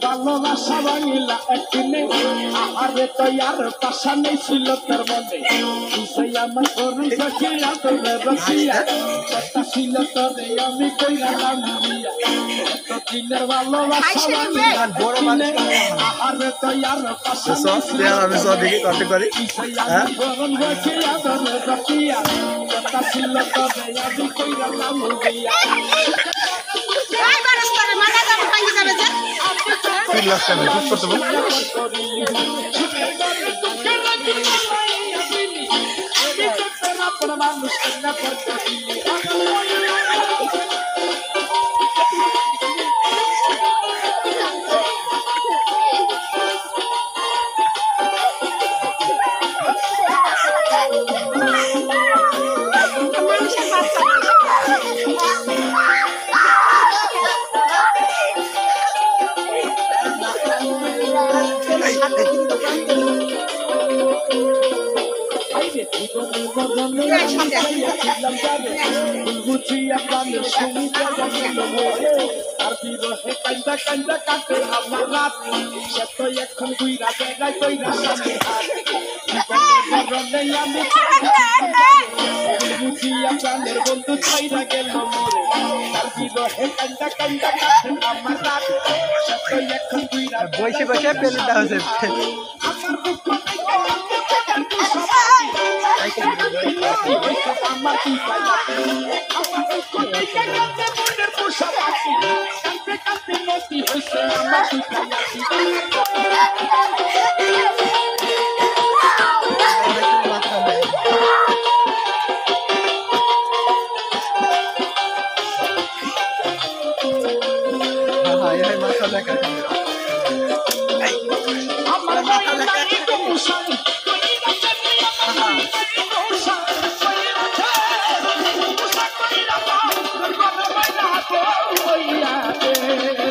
ভালোবাসা ভাঙিলা একদিনে আরে তো আর পাশা নেই ছিল তোর মনে তুই আমার করুন সখিয়া তোর রসিয়া কথা ছিল তোরে আমি কইরালাম বিয়া দিনের ভালোবাসা ভাঙিলা বড় মানে আরে তো আর পাশা নেই ছিল আমি সব দেখি কন্টাক্ট করি হ্যাঁ করুন সখিয়া তোর রসিয়া কথা ছিল তোরে আমি কইরালাম বিয়া তিন লাখ টাকা খুব করতে বুঝিয়া প্রাণের সুবিধা আর বিরহে কান্দা কান্দা কাটে আমার রাত সে তো এখন গুইরা বেড়াই কইরা সামনে হাত আমি বুঝিয়া প্রাণের বন্ধু ছাইরা গেল মরে আর বিরহে কান্দা কান্দা কাটে আমার রাত সে তো এখন গুইরা বসে বসে পেলেটা হচ্ছে আমার দুঃখ আমার কি আমার মনের পোষা পাখি কাঁদতে কাঁদতে মতি হয়েছে আমার কি আমার মাথা লাগে পোষা Oh, yeah.